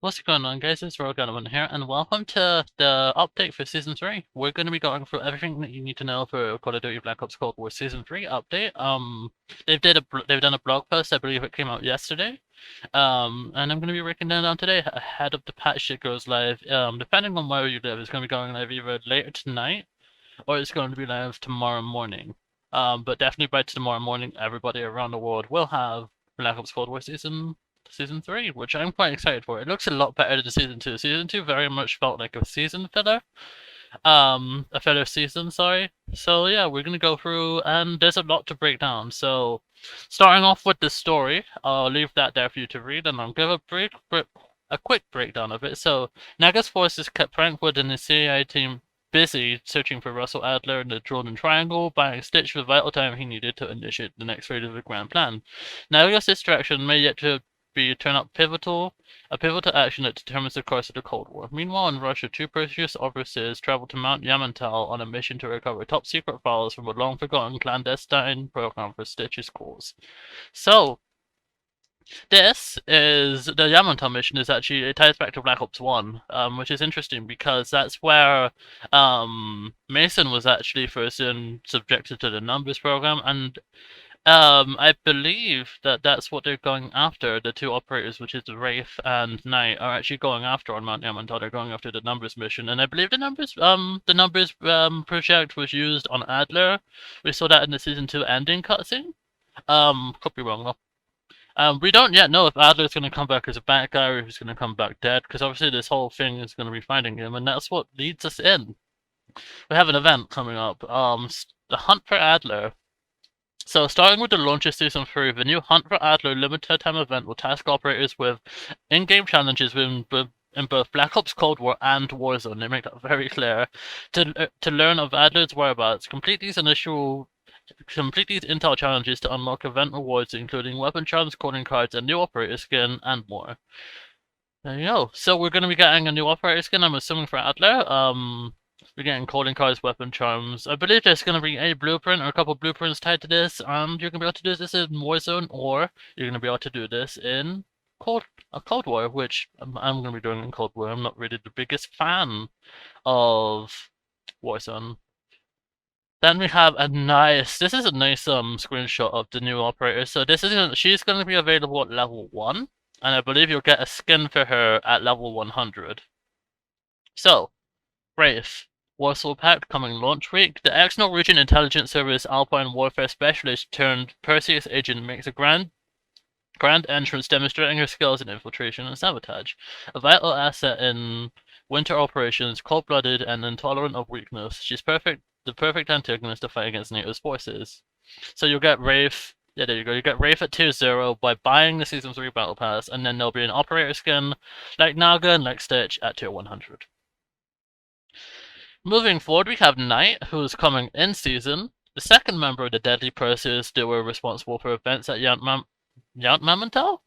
What's going on, guys? It's Rogan here, and welcome to the update for Season 3. We're going to be going through everything that you need to know for Call of Duty Black Ops Cold War Season 3 update. They've done a blog post, I believe it came out yesterday. And I'm going to be breaking down today ahead of the patch that goes live. Depending on where you live, it's going to be going live either later tonight or it's going to be live tomorrow morning. But definitely by tomorrow morning, everybody around the world will have Black Ops Cold War Season 3, which I'm quite excited for. It looks a lot better than Season 2. Season 2 very much felt like a season filler. A filler season, sorry. So yeah, we're gonna go through, and there's a lot to break down. So, starting off with the story, I'll leave that there for you to read, and I'll give a quick breakdown of it. So, Naga's forces kept Frankfurt and the CIA team busy searching for Russell Adler in the Jordan Triangle, buying Stitch the vital time he needed to initiate the next phase of the grand plan. Naga's distraction may yet to turn out a pivotal action that determines the course of the Cold War. Meanwhile, in Russia, two Perseus officers travel to Mount Yamantau on a mission to recover top secret files from a long forgotten clandestine program for Stitch's cause. So, this is the Yamantau mission is actually it ties back to Black Ops 1, which is interesting because that's where Mason was actually first subjected to the numbers program, and I believe that that's what they're going after. The two operators, which is the Wraith and Knight, are actually going after on Mount Yamantau. They're going after the numbers mission, and I believe the numbers project was used on Adler. We saw that in the season 2 ending cutscene. Could be wrong though. We don't yet know if Adler's going to come back as a bad guy or if he's going to come back dead, because obviously this whole thing is going to be finding him, and that's what leads us in. We have an event coming up. The Hunt for Adler. So, starting with the launch of Season 3, the new Hunt for Adler limited time event will task operators with in-game challenges in both Black Ops Cold War and Warzone. They make that very clear. To learn of Adler's whereabouts, complete these intel challenges to unlock event rewards, including weapon charms, calling cards, a new operator skin, and more. There you go. So we're going to be getting a new operator skin, I'm assuming, for Adler. We're getting calling cards, weapon charms. I believe there's going to be a blueprint or a couple blueprints tied to this, and you're going to be able to do this in Warzone, or you're going to be able to do this in Cold War, which I'm going to be doing in Cold War. I'm not really the biggest fan of Warzone. Then we have this is a nice screenshot of the new operator. So she's going to be available at level 1, and I believe you'll get a skin for her at level 100. So, Wraith. Warsaw Pact coming launch week. The ex-Norwegian intelligence service Alpine Warfare Specialist turned Perseus agent makes a grand entrance demonstrating her skills in infiltration and sabotage. A vital asset in winter operations, cold-blooded and intolerant of weakness. She's the perfect antagonist to fight against NATO's forces. So you'll get Wraith. Yeah, there you go. You get Wraith at tier 0 by buying the Season 3 Battle Pass, and then there'll be an operator skin like Naga and like Stitch at tier 100. Moving forward, we have Knight, who's coming in season. The second member of the Deadly Perseus duo responsible for events at Mount Yamantau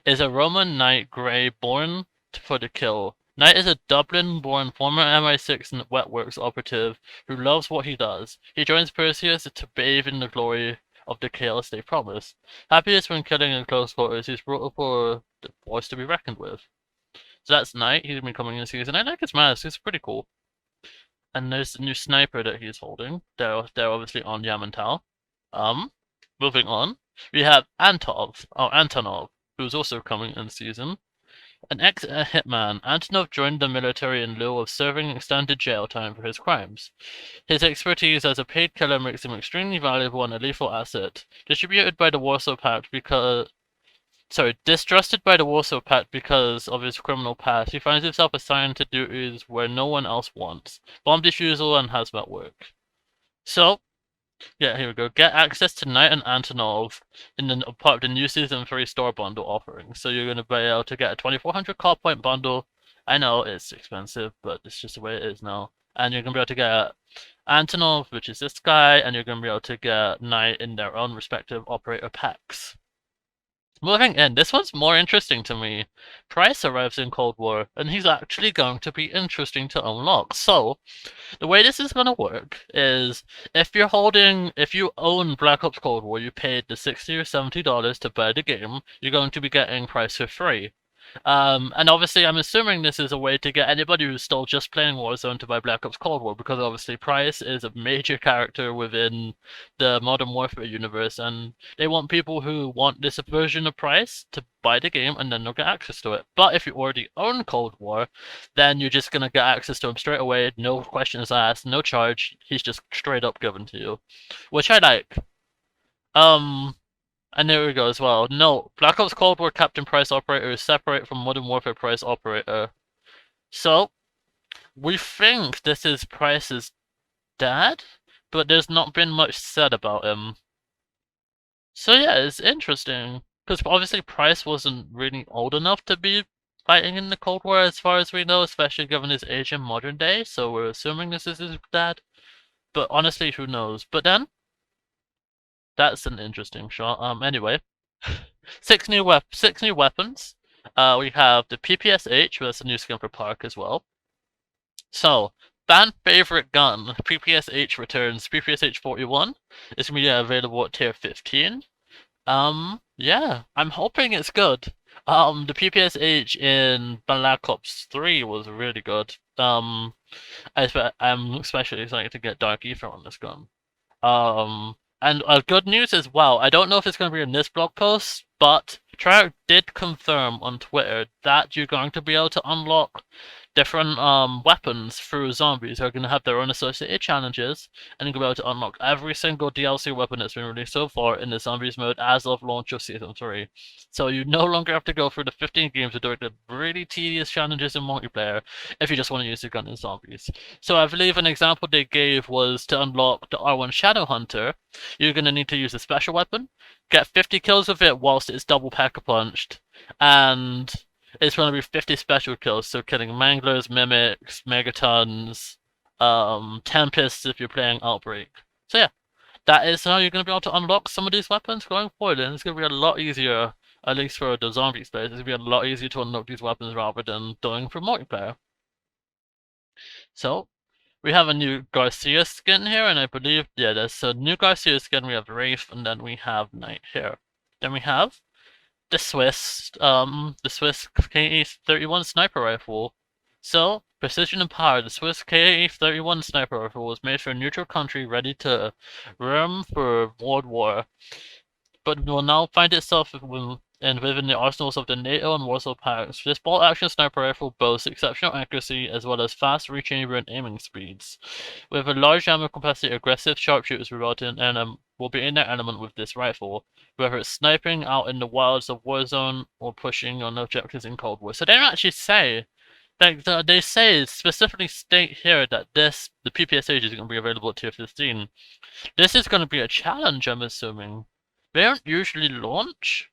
is a Roman Knight Grey born for the kill. Knight is a Dublin-born former MI6 and Wetworks operative who loves what he does. He joins Perseus to bathe in the glory of the chaos they promise. Happiest when killing in close quarters, he's brutal for the force to be reckoned with. So that's Knight. He's been coming in season. I like his mask. It's pretty cool. And there's the new sniper that he's holding. They're obviously on Yamantau. Moving on, we have Antonov, who's also coming in season. An ex-hitman, Antonov joined the military in lieu of serving extended jail time for his crimes. His expertise as a paid killer makes him extremely valuable and a lethal asset. Distrusted by the Warsaw Pact because of his criminal past, he finds himself assigned to duties where no one else wants. Bomb defusal and hazmat work. So, yeah, here we go. Get access to Knight and Antonov in part of the new Season 3 store bundle offering. So you're going to be able to get a 2400 call point bundle. I know it's expensive, but it's just the way it is now. And you're going to be able to get Antonov, which is this guy, and you're going to be able to get Knight in their own respective operator packs. Moving in, this one's more interesting to me. Price arrives in Cold War, and he's actually going to be interesting to unlock. So, the way this is going to work is if you own Black Ops Cold War, you paid the $60 or $70 to buy the game, you're going to be getting Price for free. And obviously, I'm assuming this is a way to get anybody who's still just playing Warzone to buy Black Ops Cold War, because obviously Price is a major character within the Modern Warfare universe, and they want people who want this version of Price to buy the game, and then they'll get access to it. But if you already own Cold War, then you're just gonna get access to him straight away, no questions asked, no charge. He's just straight up given to you, which I like. Um, and there we go as well. No, Black Ops Cold War Captain Price Operator is separate from Modern Warfare Price Operator. So, we think this is Price's dad, but there's not been much said about him. So yeah, it's interesting. Because obviously Price wasn't really old enough to be fighting in the Cold War as far as we know, especially given his age in modern day, so we're assuming this is his dad. But honestly, who knows? But then, that's an interesting shot. Anyway, six new weapons. We have the PPSH, that's a new skin for Park as well. So, fan favorite gun, PPSH returns. PPSH 41 is gonna be available at tier 15. Yeah, I'm hoping it's good. The PPSH in Black Ops 3 was really good. I'm especially excited to get Dark Ether on this gun. And good news as well. I don't know if it's going to be in this blog post, but Treyarch did confirm on Twitter that you're going to be able to unlock different weapons through zombies who are going to have their own associated challenges, and you're going to be able to unlock every single DLC weapon that's been released so far in the zombies mode as of launch of Season 3. So you no longer have to go through the 15 games of doing the really tedious challenges in multiplayer if you just want to use the gun in zombies. So I believe an example they gave was to unlock the R1 Shadow Hunter, you're going to need to use a special weapon, get 50 kills with it whilst it's double pack-a-punched, and it's going to be 50 special kills, so killing Manglers, Mimics, Megatons, Tempests if you're playing Outbreak. So yeah, that is how you're going to be able to unlock some of these weapons going forward, and it's going to be a lot easier, at least for the zombie space, it's going to be a lot easier to unlock these weapons rather than doing for multiplayer. So, we have a new Garcia skin here, and I believe, yeah, there's a new Garcia skin, we have Wraith, and then we have Knight here. Then we have the Swiss KA-31 sniper rifle. So, precision and power, the Swiss KA-31 sniper rifle was made for a neutral country ready to roam for World War, but will now find itself within the arsenals of the NATO and Warsaw Pacts. This bolt-action sniper rifle boasts exceptional accuracy as well as fast rechamber and aiming speeds. With a large ammo capacity, aggressive sharpshooters will be in their element with this rifle, whether it's sniping out in the wilds of Warzone or pushing on objectives in Cold War. So they don't actually say, they say specifically state here that the PPSH is going to be available at tier 15. This is going to be a challenge, I'm assuming. They don't usually launch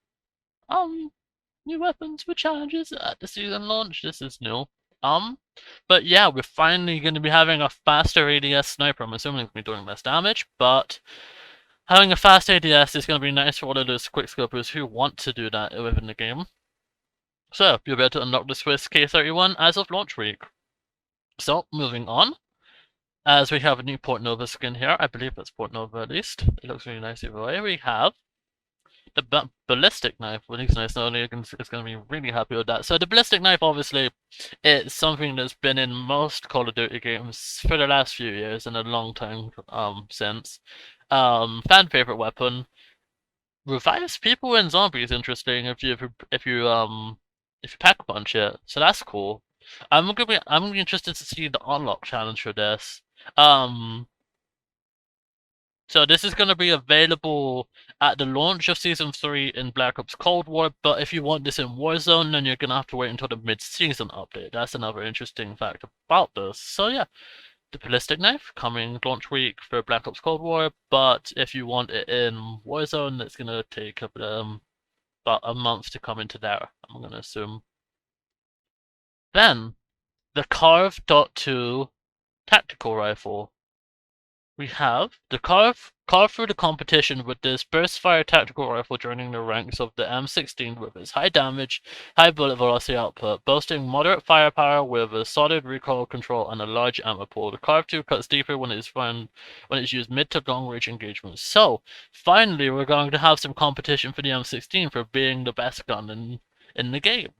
new weapons with challenges at the season launch. This is new. But yeah, we're finally going to be having a faster ADS sniper. I'm assuming it's going to be doing less damage, but having a fast ADS is going to be nice for all of those quickscopers who want to do that within the game. So, you'll be able to unlock the Swiss K31 as of launch week. So, moving on. As we have a new Port Nova skin here, I believe that's Port Nova at least. It looks really nice either way. We have the ballistic knife, which is nice. Not only is going to be really happy with that. So the ballistic knife, obviously, it's something that's been in most Call of Duty games for the last few years and a long time since. Fan favorite weapon. Revives people and zombies. Interesting if you pack a punch it. So that's cool. I'm interested to see the unlock challenge for this. So this is going to be available at the launch of Season 3 in Black Ops Cold War, but if you want this in Warzone, then you're going to have to wait until the mid-season update. That's another interesting fact about this. So yeah, the ballistic knife coming launch week for Black Ops Cold War, but if you want it in Warzone, it's going to take about a month to come into there, I'm going to assume. Then, the Carve.2 tactical rifle. We have the carve through the competition with this burst fire tactical rifle joining the ranks of the M16 with its high damage, high bullet velocity output, boasting moderate firepower with a solid recoil control and a large ammo pool. The Carve 2 cuts deeper when it's used mid to long range engagements. So finally, we're going to have some competition for the M16 for being the best gun in the game.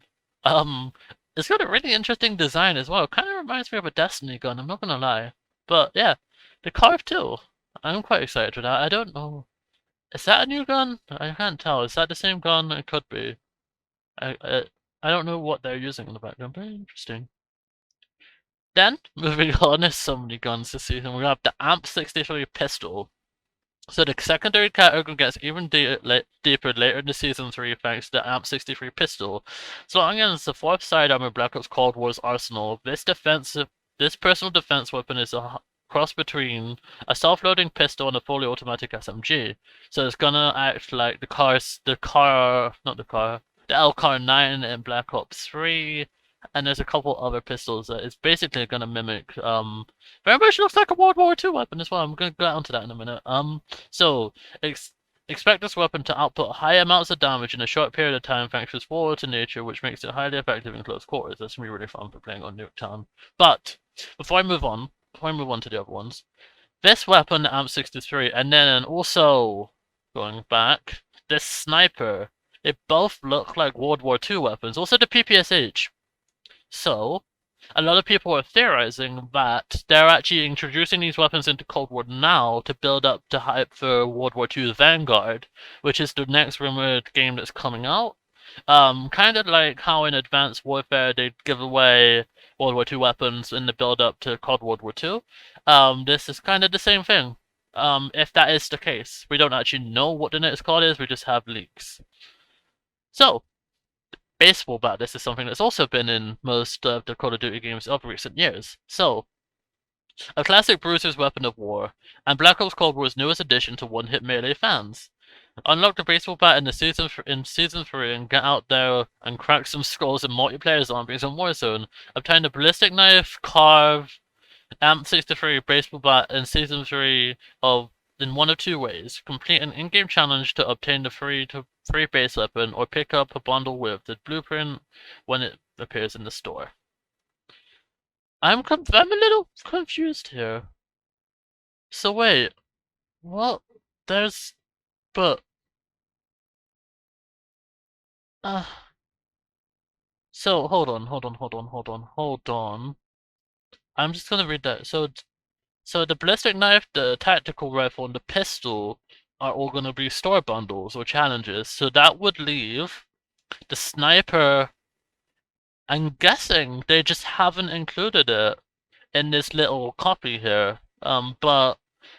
Um, it's got a really interesting design as well. Kind of reminds me of a Destiny gun, I'm not gonna lie. But yeah, the Carve too. I'm quite excited for that. I don't know. Is that a new gun? I can't tell. Is that the same gun? It could be. I I, I don't know what they're using in the background. Very interesting. Then, moving on, there's so many guns this season. We have the AMP-63 pistol. So the secondary category gets even deeper later in the season 3 thanks to the AMP-63 pistol. So long as the fourth sidearm in Black Ops Cold War's arsenal, this personal defense weapon is a cross between a self-loading pistol and a fully automatic SMG. So it's gonna act like the L-Car 9 in Black Ops 3, and there's a couple other pistols that it's basically gonna mimic. Very much looks like a World War II weapon as well. I'm gonna get onto that in a minute. So expect this weapon to output high amounts of damage in a short period of time thanks to its volatile nature, which makes it highly effective in close quarters. That's gonna be really fun for playing on Nuketown. But before I move on to the other ones, this weapon, the AMP-63, and then also going back, this sniper, they both look like World War II weapons. Also the PPSH. So, a lot of people are theorizing that they're actually introducing these weapons into Cold War now to build up to hype for World War II's Vanguard, which is the next rumored game that's coming out. Kind of like how in Advanced Warfare they give away World War II weapons in the build up to Cold World War II. This is kind of the same thing. If that is the case, we don't actually know what the next card is, we just have leaks. So, baseball bat, this is something that's also been in most of the Call of Duty games of recent years. So, a classic bruiser's weapon of war, and Black Ops Cold War's newest addition to one-hit melee fans. Unlock the baseball bat in season 3 and get out there and crack some skulls in multiplayer zombies in Warzone. Obtain the ballistic knife, carve, AMP-63 baseball bat in season 3 of in one of two ways. Complete an in-game challenge to obtain the free base weapon, or pick up a bundle with the blueprint when it appears in the store. I'm a little confused here. So wait, what? There's, but, uh, so hold on. I'm just gonna read that. So the ballistic knife, the tactical rifle, and the pistol are all gonna be store bundles or challenges. So that would leave the sniper. I'm guessing they just haven't included it in this little copy here. But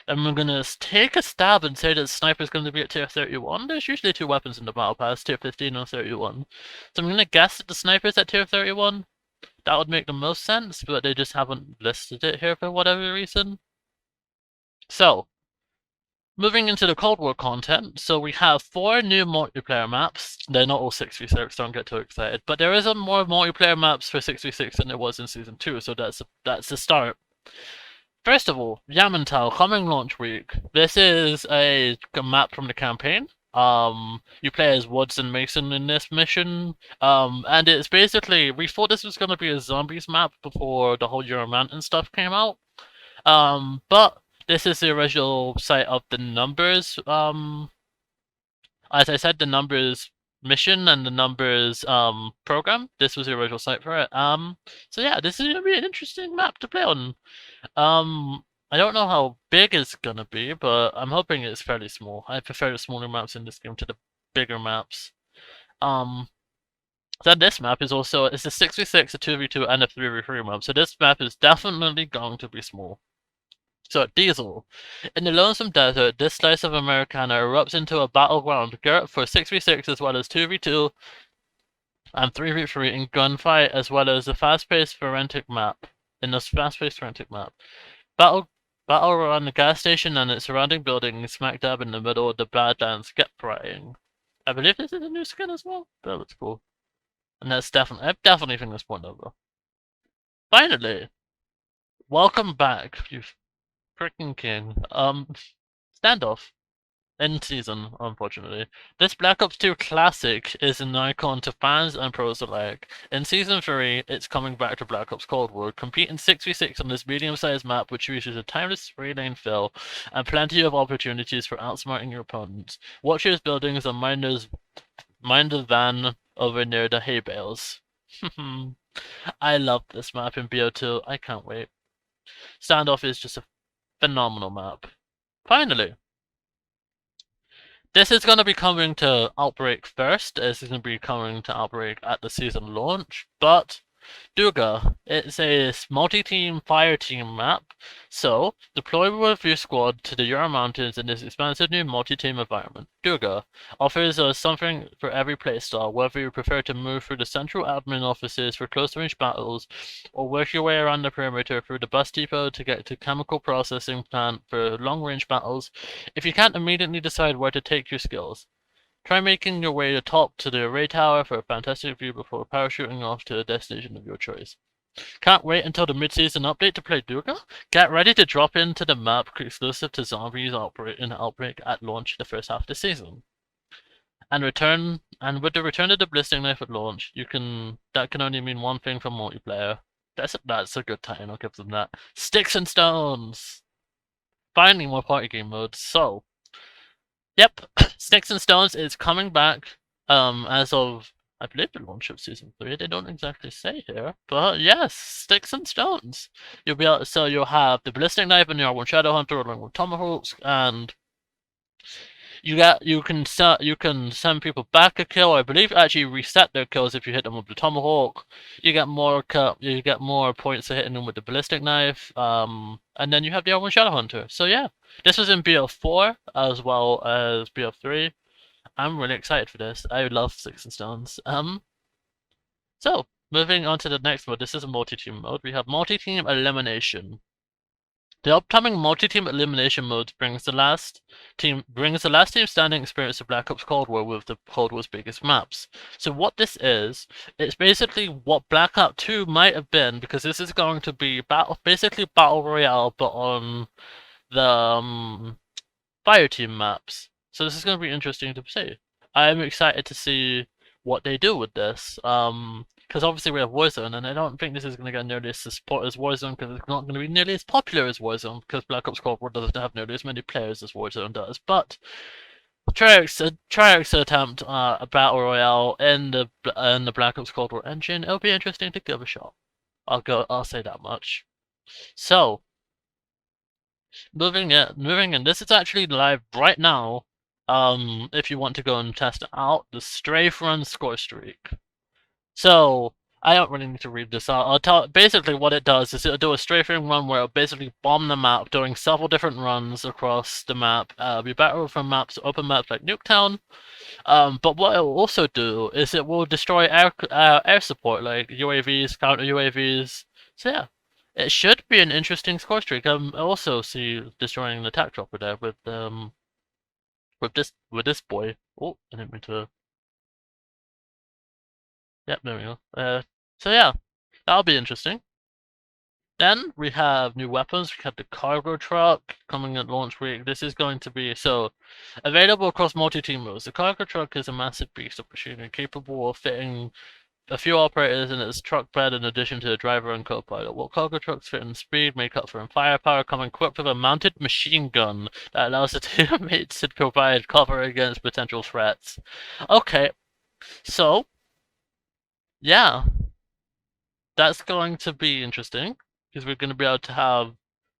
I'm gonna take a stab and say that sniper's gonna be at tier 31. There's usually two weapons in the battle pass, tier 15 and 31. So I'm gonna guess that the sniper's at tier 31. That would make the most sense, but they just haven't listed it here for whatever reason. So, moving into the Cold War content, so we have 4 new multiplayer maps. They're not all 6v6, don't get too excited, but there is a more multiplayer maps for 6v6 than there was in Season 2, so that's the start. First of all, Yamantau, coming launch week. This is a map from the campaign. You play as Woods and Mason in this mission. And it's basically, we thought this was going to be a zombies map before the whole Euromantin stuff came out. But this is the original site of the numbers. As I said, the numbers mission and the numbers program. This was the original site for it. So yeah, this is gonna be an interesting map to play on. I don't know how big it's gonna be, but I'm hoping it's fairly small. I prefer the smaller maps in this game to the bigger maps. Then this map is also it's a 6v6, a 2v2, and a 3v3 map. So this map is definitely going to be small. So Diesel. In the lonesome desert, this slice of Americana erupts into a battleground geared for 6v6 as well as 2v2 and 3v3 in gunfight, as well as a fast-paced forensic map. Battle around the gas station and its surrounding buildings, smack dab in the middle of the Badlands get frying. I believe this is a new skin as well. That looks cool. And I definitely think that's one over. Finally, welcome back, you freaking king. Standoff. In season, unfortunately. This Black Ops 2 classic is an icon to fans and pros alike. In Season 3, it's coming back to Black Ops Cold War. Compete in 6v6 on this medium-sized map which features a timeless 3-lane fill and plenty of opportunities for outsmarting your opponents. Watch his buildings and mind the van over near the hay bales. I love this map in BO2. I can't wait. Standoff is just a phenomenal map. Finally! This is going to be coming to Outbreak first. This is going to be coming to Outbreak at the season launch, but Duga. It's a multi-team fire team map, so deploy with your squad to the Ural Mountains in this expansive new multi-team environment. Duga offers something for every playstyle, whether you prefer to move through the central admin offices for close-range battles, or work your way around the perimeter through the bus depot to get to chemical processing plant for long-range battles. If you can't immediately decide where to take your skills, try making your way to the array tower for a fantastic view before parachuting off to a destination of your choice. Can't wait until the mid-season update to play Duga? Get ready to drop into the map exclusive to Zombies Outbreak at launch the first half of the season. And with the return of the Ballistic Knife at launch, that can only mean one thing for multiplayer. That's a good time, I'll give them that. Sticks and Stones! Finally more party game modes, so yep, Sticks and Stones is coming back as of, I believe, the launch of Season 3. They don't exactly say here, but yes, Sticks and Stones. You'll have the Ballistic Knife and your one Shadow Hunter along with Tomahawks, and you can send people back a kill. I believe actually reset their kills if you hit them with the Tomahawk. You get more points for hitting them with the Ballistic Knife. And then you have the R1 Shadow Hunter. So yeah, this was in BL4 as well as BL3. I'm really excited for this. I love Sticks and Stones. So moving on to the next mode. This is a multi-team mode. We have multi-team elimination. The upcoming multi-team elimination mode brings the last team standing experience of Black Ops Cold War with the Cold War's biggest maps. So what this is, it's basically what Black Ops 2 might have been, because this is going to be basically Battle Royale, but on the fire team maps. So this is going to be interesting to see. I'm excited to see what they do with this. Because obviously we have Warzone, and I don't think this is going to get nearly as support as Warzone, because it's not going to be nearly as popular as Warzone, because Black Ops Cold War doesn't have nearly as many players as Warzone does. But Treyarch's attempt a battle royale in the Black Ops Cold War engine, it'll be interesting to give a shot. I'll say that much. So moving in. This is actually live right now. If you want to go and test it out, the Strafe Run score streak. So, I don't really need to read this out. I'll tell. Basically, what it does is it'll do a strafing run where it'll basically bomb the map, doing several different runs across the map. Be better from open maps like Nuketown. But what it will also do is it will destroy air support like UAVs, counter UAVs. So yeah, it should be an interesting score streak. I also see destroying the attack dropper there with this boy. Oh, I didn't mean to. Yep, there we go. So yeah, that'll be interesting. Then we have new weapons. We have the cargo truck coming at launch week. This is going to be available across multi-team modes. The cargo truck is a massive beast of machinery capable of fitting a few operators in its truck bed in addition to the driver and co-pilot. While cargo trucks fit in speed, make up for in firepower, come equipped with a mounted machine gun that allows the teammates to provide cover against potential threats. Okay, so yeah, that's going to be interesting, because we're going to be able to have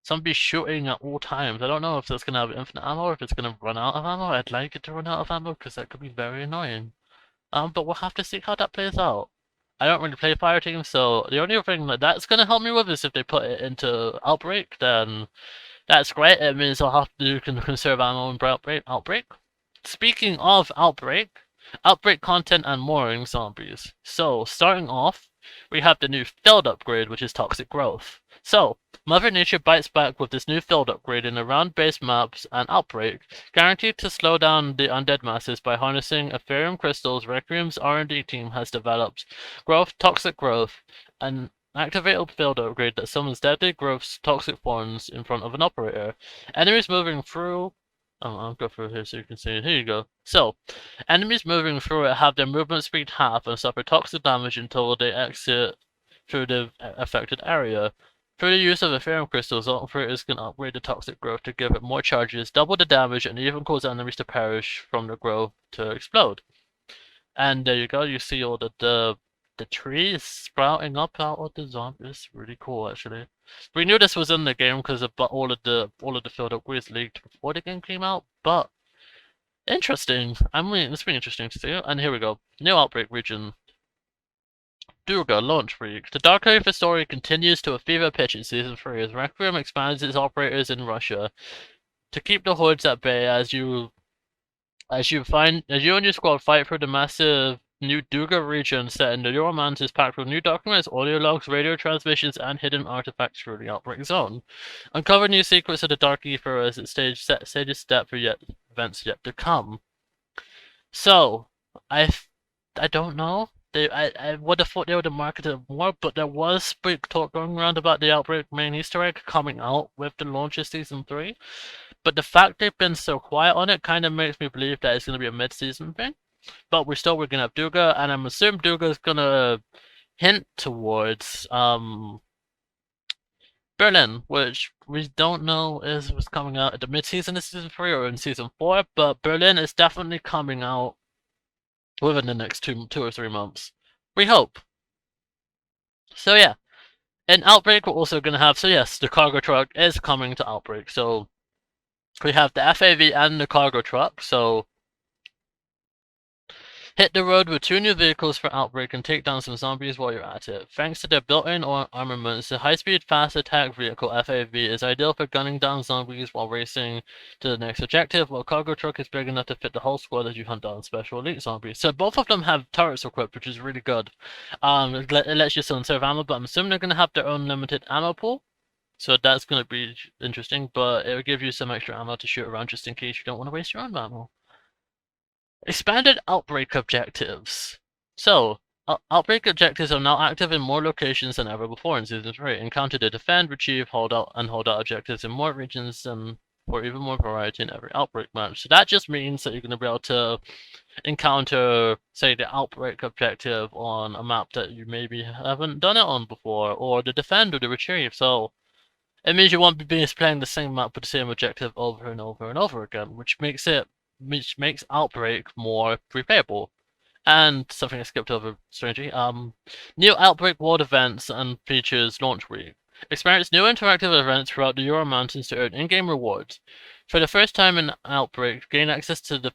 somebody shooting at all times. I don't know if that's going to have infinite ammo or if it's going to run out of ammo. I'd like it to run out of ammo, because that could be very annoying. But we'll have to see how that plays out. I don't really play Fireteam, so the only thing that's going to help me with is if they put it into Outbreak, then that's great. It means you can conserve ammo in Outbreak. Speaking of Outbreak content and more in Zombies. So, starting off, we have the new field upgrade, which is Toxic Growth. So, Mother Nature bites back with this new field upgrade in the round-based maps and Outbreak, guaranteed to slow down the undead masses by harnessing Ethereum crystals Requiem's R&D team has developed. Toxic Growth, an activated field upgrade that summons deadly growth's toxic forms in front of an operator. Enemies moving through... I'll go through here so you can see it. Here you go. So, enemies moving through it have their movement speed half and suffer toxic damage until they exit through the affected area. Through the use of Ethereum crystals, operators can upgrade the toxic growth to give it more charges, double the damage, and even cause enemies to perish from the growth to explode. And there you go. You see all the the trees sprouting up out of the zombies. Really cool, actually. We knew this was in the game because all of the field upgrades leaked before the game came out, but interesting. I mean, it's been interesting to see. And here we go. New outbreak region. Durga launch week. The Dark Oath story continues to a fever pitch in Season 3 as Requiem expands its operators in Russia to keep the hordes at bay as you and your squad fight through the massive new Durga region set in the Euromantis packed with new documents, audio logs, radio transmissions, and hidden artifacts through the outbreak zone. Uncover new secrets of the Dark Ether as it stages step for events yet to come. So, I don't know. I would have thought they would have marketed more, but there was big talk going around about the Outbreak main Easter egg coming out with the launch of Season 3. But the fact they've been so quiet on it kind of makes me believe that it's going to be a mid-season thing. But we're still working up Durga, and I'm assuming Durga is going to hint towards Berlin, which we don't know is what's coming out at the mid-season of Season 3 or in Season 4, but Berlin is definitely coming out within the next two or 3 months. We hope. So yeah, in Outbreak we're also gonna have, so yes, the cargo truck is coming to Outbreak. So we have the FAV and the cargo truck. So hit the road with 2 new vehicles for Outbreak and take down some zombies while you're at it. Thanks to their built-in armaments, the high-speed, fast attack vehicle FAV is ideal for gunning down zombies while racing to the next objective, while cargo truck is big enough to fit the whole squad as you hunt down special elite zombies. So both of them have turrets equipped, which is really good. It lets you conserve ammo, but I'm assuming they're going to have their own limited ammo pool. So that's going to be interesting, but it will give you some extra ammo to shoot around just in case you don't want to waste your own ammo. Expanded Outbreak objectives. So, Outbreak objectives are now active in more locations than ever before in Season 3. Encounter to defend, retrieve, hold out objectives in more regions and for even more variety in every Outbreak match. So that just means that you're going to be able to encounter, say, the Outbreak objective on a map that you maybe haven't done it on before, or the defend or the retrieve. So, it means you won't be playing the same map with the same objective over and over and over again, which makes Outbreak more replayable. And something I skipped over, strangely, new Outbreak world events and features launch week. Experience new interactive events throughout the Euro Mountains to earn in-game rewards. For the first time in Outbreak, gain access to the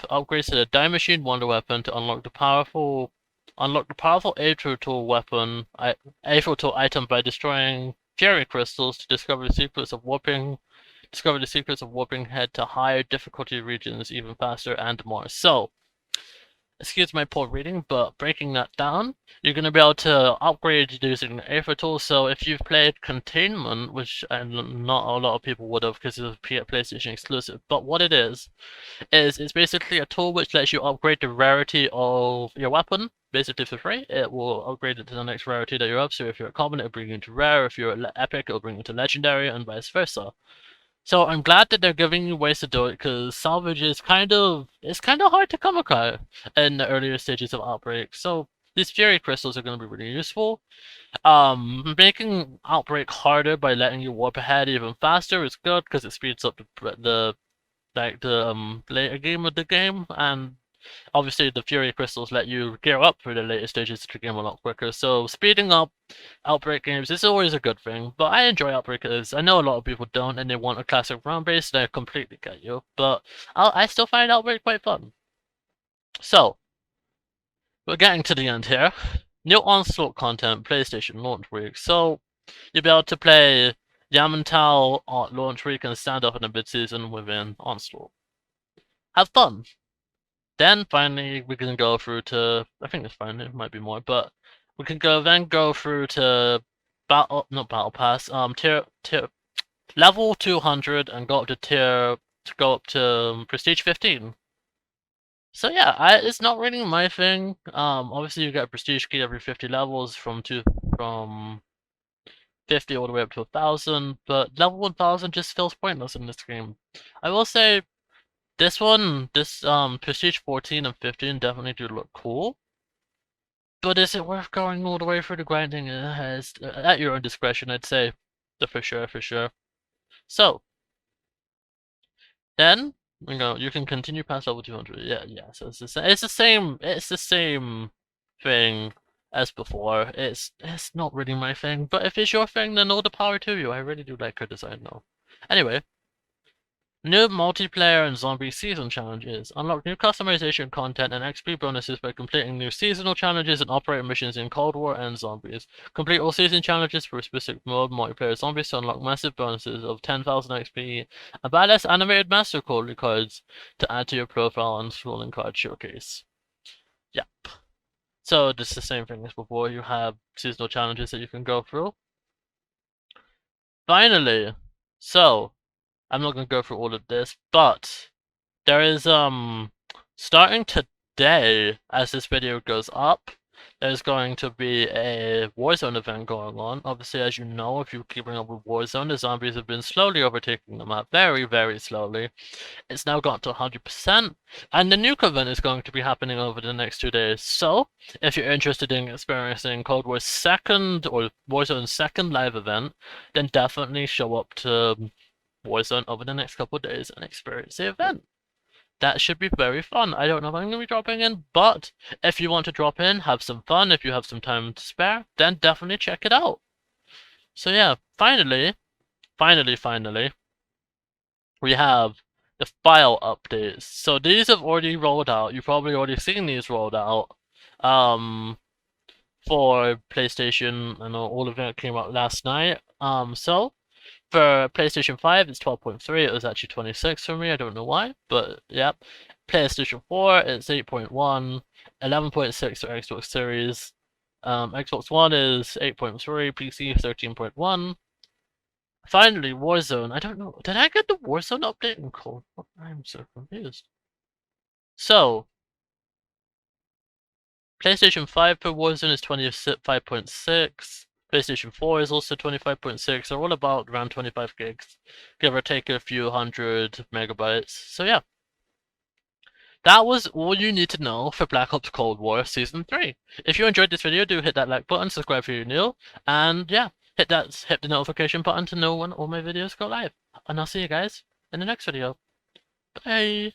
upgrades to the Die Machine Wonder Weapon to unlock the powerful Aether Tool weapon, Aether Tool item by destroying Fury Crystals to discover the secrets of warping head to higher difficulty regions even faster and more. So, excuse my poor reading, but breaking that down, you're going to be able to upgrade using the Aether Tool. So if you've played Containment, which not a lot of people would have because it's a PlayStation exclusive, but what it is it's basically a tool which lets you upgrade the rarity of your weapon, basically for free. It will upgrade it to the next rarity that you're up. So if you're a common, it'll bring you to rare. If you're epic, it'll bring you to legendary, and vice versa. So I'm glad that they're giving you ways to do it because salvage is kind of hard to come across in the earlier stages of Outbreak. So these Fury Crystals are going to be really useful. Making Outbreak harder by letting you warp ahead even faster is good because it speeds up the later game of the game, and obviously the Fury Crystals let you gear up for the later stages of the game a lot quicker. So speeding up Outbreak games is always a good thing, but I enjoy Outbreak because I know a lot of people don't and they want a classic round base, and I completely get you, but I still find Outbreak quite fun. So, we're getting to the end here. New Onslaught content, PlayStation launch week. So, you'll be able to play Yamantau launch week and stand up in the mid-season within Onslaught. Have fun! Then finally we can go through to, I think it's fine, it might be more, but we can go through to not Battle Pass, tier level 200 and go up to Prestige 15. So yeah, it's not really my thing. Obviously you get a Prestige key every 50 levels from 50 all the way up to 1000, but level 1000 just feels pointless in this game. I will say this Prestige 14 and 15 definitely do look cool. But is it worth going all the way through the grinding? At your own discretion, I'd say. For sure. So, then, you can continue past level 200. Yeah, so it's the same thing as before. It's not really my thing, but if it's your thing, then all the power to you. I really do like her design though. Anyway, new multiplayer and zombie season challenges. Unlock new customization content and XP bonuses by completing new seasonal challenges and operator missions in Cold War and Zombies. Complete all season challenges for a specific mode, multiplayer zombies, to unlock massive bonuses of 10,000 XP and badass animated master quality cards to add to your profile and scrolling card showcase. Yep. So this is the same thing as before. You have seasonal challenges that you can go through. Finally, so I'm not gonna go through all of this, but there is starting today, as this video goes up, there's going to be a Warzone event going on. Obviously, as you know, if you're keeping up with Warzone, the zombies have been slowly overtaking the map, very, very slowly. It's now got to 100%, and the nuke event is going to be happening over the next 2 days. So, if you're interested in experiencing Cold War's second, or Warzone's second live event, then definitely show up to Warzone over the next couple of days and experience the event. That should be very fun. I don't know if I'm going to be dropping in, but if you want to drop in, have some fun, if you have some time to spare, then definitely check it out. So yeah, finally, we have the file updates. So these have already rolled out. You've probably already seen these rolled out. For PlayStation, I know all of it came out last night. So for PlayStation 5, it's 12.3. It was actually 26 for me. I don't know why, but yep. PlayStation 4, it's 8.1. 11.6 for Xbox Series. Xbox One is 8.3. PC 13.1. Finally, Warzone. I don't know. Did I get the Warzone update in Cold War? I'm so confused. So, PlayStation 5 for Warzone is 25.6. PlayStation 4 is also 25.6, so all about around 25 gigs, give or take a few hundred megabytes. So yeah, that was all you need to know for Black Ops Cold War Season 3. If you enjoyed this video, do hit that like button, subscribe if you're new, and yeah, hit the notification button to know when all my videos go live. And I'll see you guys in the next video. Bye!